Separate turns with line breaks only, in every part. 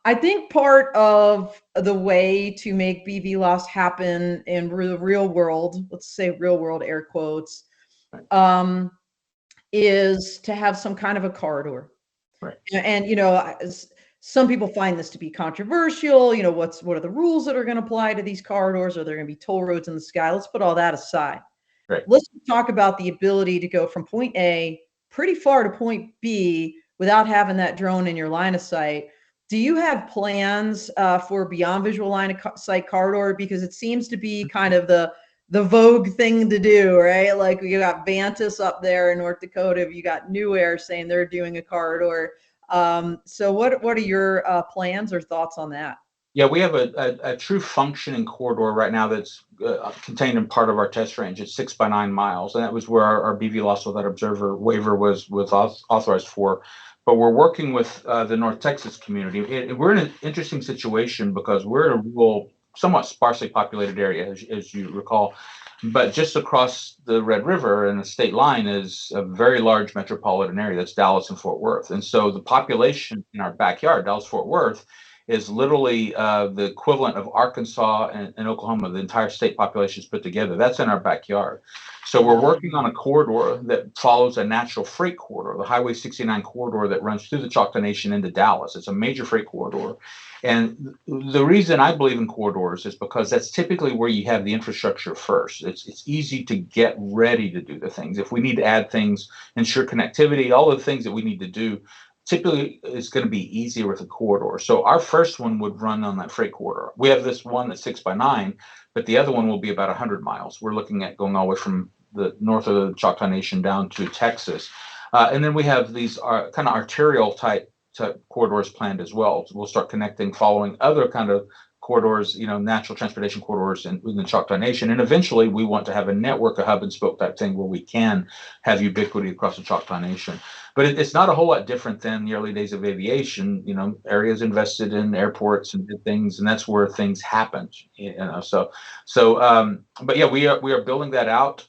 I think part of the way to make BV loss happen in the real world, let's say real world air quotes,
Right.
is to have some kind of a corridor.
Right.
And some people find this to be controversial. What are the rules that are going to apply to these corridors? Are there going to be toll roads in the sky? Let's put all that aside.
Right.
Let's talk about the ability to go from point A pretty far to point B without having that drone in your line of sight. Do you have plans for beyond visual line of sight corridor? Because it seems to be kind of the vogue thing to do, right? Like you got Vantas up there in North Dakota. You got New Air saying they're doing a corridor. So what are your plans or thoughts on that?
Yeah, we have a true functioning corridor right now that's contained in part of our test range. It's 6 by 9 miles, and that was where our BV loss without observer waiver was authorized for. But we're working with the North Texas community. We're in an interesting situation because we're in a rural, somewhat sparsely populated area, as you recall. But just across the Red River and the state line is a very large metropolitan area. That's Dallas and Fort Worth. And so the population in our backyard, Dallas-Fort Worth, is literally the equivalent of Arkansas and Oklahoma, the entire state populations put together. That's in our backyard. So we're working on a corridor that follows a natural freight corridor, the Highway 69 corridor that runs through the Choctaw Nation into Dallas. It's a major freight corridor. And the reason I believe in corridors is because that's typically where you have the infrastructure first. It's easy to get ready to do the things. If we need to add things, ensure connectivity, all the things that we need to do, typically it's going to be easier with a corridor. So our first one would run on that freight corridor. We have this one that's 6 by 9, but the other one will be about 100 miles. We're looking at going all the way from the north of the Choctaw Nation down to Texas. And then we have these kind of arterial-type corridors planned as well. So we'll start connecting following other kind of corridors, natural transportation corridors in the Choctaw Nation. And eventually we want to have a network, a hub and spoke type thing where we can have ubiquity across the Choctaw Nation. But it's not a whole lot different than the early days of aviation. Areas invested in airports and things, and that's where things happen. But yeah, we are building that out.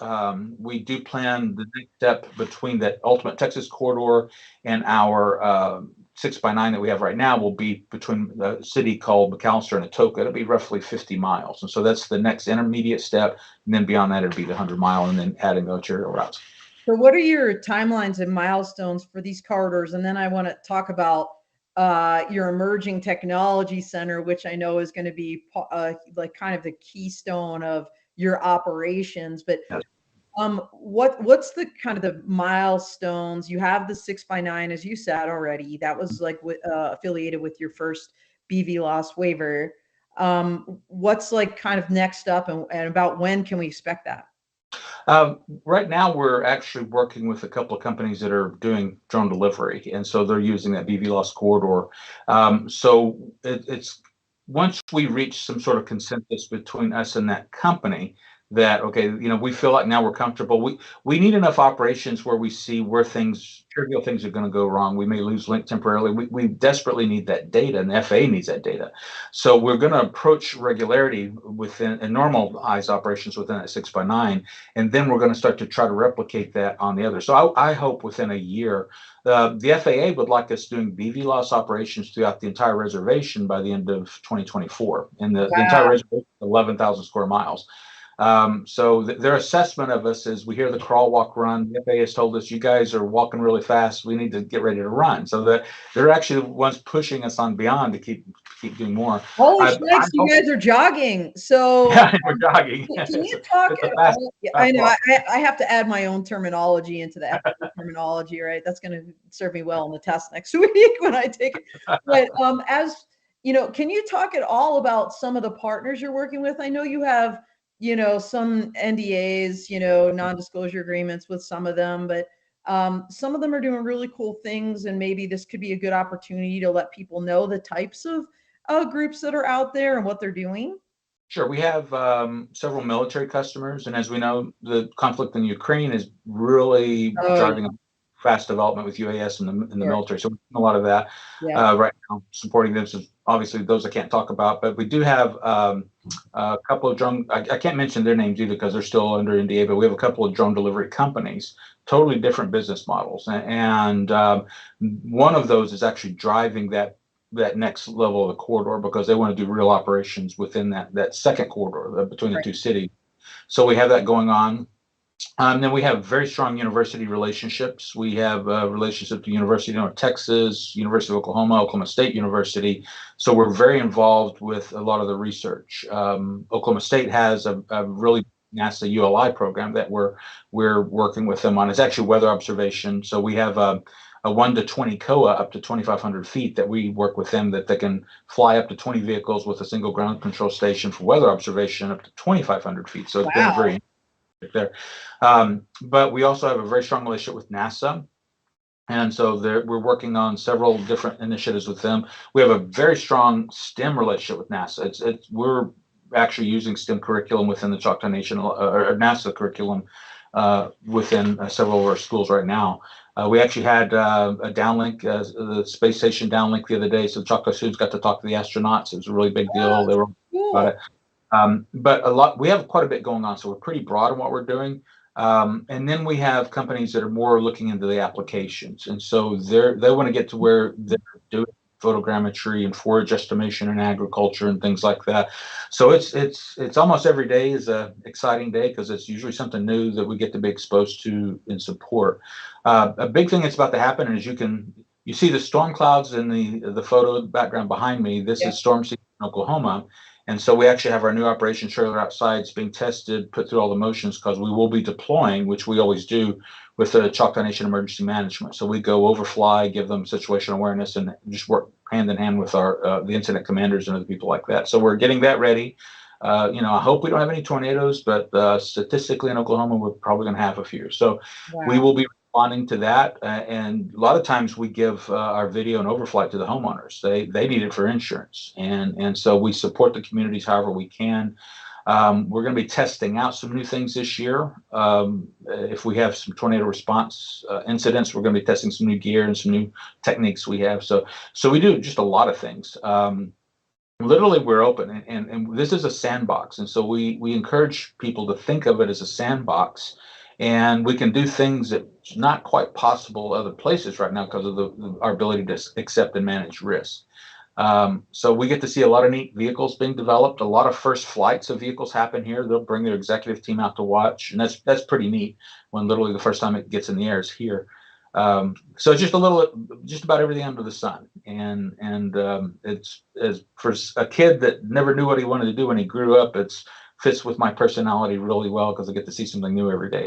We do plan the next step between that ultimate Texas corridor and our 6 by 9 that we have right now will be between the city called McAllister and Atoka. It'll be roughly 50 miles. And so that's the next intermediate step. And then beyond that, it'll be the 100-mile and then adding the arterial routes.
So what are your timelines and milestones for these corridors? And then I want to talk about your emerging technology center, which I know is going to be like kind of the keystone of your operations. But
Yes.
What's the kind of the milestones? You have the 6 by 9, as you said already. That was like affiliated with your first BV loss waiver. What's like kind of next up, and about when can we expect that?
Right now, we're actually working with a couple of companies that are doing drone delivery, and so they're using that BV loss corridor. It's once we reach some sort of consensus between us and that company that, okay, we feel like now we're comfortable. We need enough operations where we see where trivial things are going to go wrong. We may lose link temporarily. We desperately need that data, and the FAA needs that data. So we're going to approach regularity within and normalize operations within that 6 by 9, and then we're going to start to try to replicate that on the other. So I hope within a year, the FAA would like us doing BV loss operations throughout the entire reservation by the end of 2024, and the entire reservation, 11,000 square miles. So their assessment of us is we hear the crawl, walk, run. The FAA has told us, you guys are walking really fast. We need to get ready to run. So they're actually the ones pushing us on beyond to keep doing more.
Holy smokes, you guys are jogging. So
yeah, we're jogging.
Can you talk at all? I know I have to add my own terminology into the FAA terminology, right? That's going to serve me well in the test next week when I take it. But as you know, can you talk at all about some of the partners you're working with? I know you have some NDAs, non-disclosure agreements with some of them, but some of them are doing really cool things, and maybe this could be a good opportunity to let people know the types of groups that are out there and what they're doing.
Sure. We have several military customers, and as we know, the conflict in Ukraine is really driving a fast development with UAS in the military. So we're doing a lot of that right now, supporting them. So obviously, those I can't talk about, but we do have a couple of drone. I can't mention their names either because they're still under NDA. But we have a couple of drone delivery companies, totally different business models, and one of those is actually driving that that next level of the corridor because they want to do real operations within that second corridor between the two cities. So we have that going on. Then we have very strong university relationships. We have relationships with the University of North Texas, University of Oklahoma, Oklahoma State University. So we're very involved with a lot of the research. Oklahoma State has a really NASA ULI program that we're working with them on. It's actually weather observation. So we have a 1 to 20 COA up to 2,500 feet that we work with them that they can fly up to 20 vehicles with a single ground control station for weather observation up to 2,500 feet. So it's been very there. But we also have a very strong relationship with NASA. And so we're working on several different initiatives with them. We have a very strong STEM relationship with NASA. We're actually using STEM curriculum within the Choctaw Nation or NASA curriculum within several of our schools right now. We actually had a downlink, the space station downlink the other day. So the Choctaw students got to talk to the astronauts. It was a really big deal. They were about it. But we have quite a bit going on, so we're pretty broad in what we're doing. And then we have companies that are more looking into the applications, and so they want to get to where they're doing photogrammetry and forage estimation in agriculture and things like that. So it's almost every day is a exciting day because it's usually something new that we get to be exposed to and support. A big thing that's about to happen is you see the storm clouds in the photo background behind me. This is storm season in Oklahoma. And so we actually have our new operation trailer outside. It's being tested, put through all the motions because we will be deploying, which we always do with the Choctaw Nation Emergency Management. So we go overfly, give them situational awareness, and just work hand in hand with our the incident commanders and other people like that. So we're getting that ready. I hope we don't have any tornadoes, but statistically in Oklahoma, we're probably going to have a few. So we will be responding to that. And a lot of times we give our video and overflight to the homeowners. They need it for insurance. And so we support the communities however we can. We're going to be testing out some new things this year. If we have some tornado response incidents, we're going to be testing some new gear and some new techniques we have. So we do just a lot of things. Literally, we're open, and this is a sandbox. And so we encourage people to think of it as a sandbox. And we can do things that's not quite possible other places right now because of our ability to accept and manage risk. So we get to see a lot of neat vehicles being developed. A lot of first flights of vehicles happen here. They'll bring their executive team out to watch, and that's pretty neat when literally the first time it gets in the air is here. So just about everything under the sun, and it's as for a kid that never knew what he wanted to do when he grew up. It fits with my personality really well because I get to see something new every day.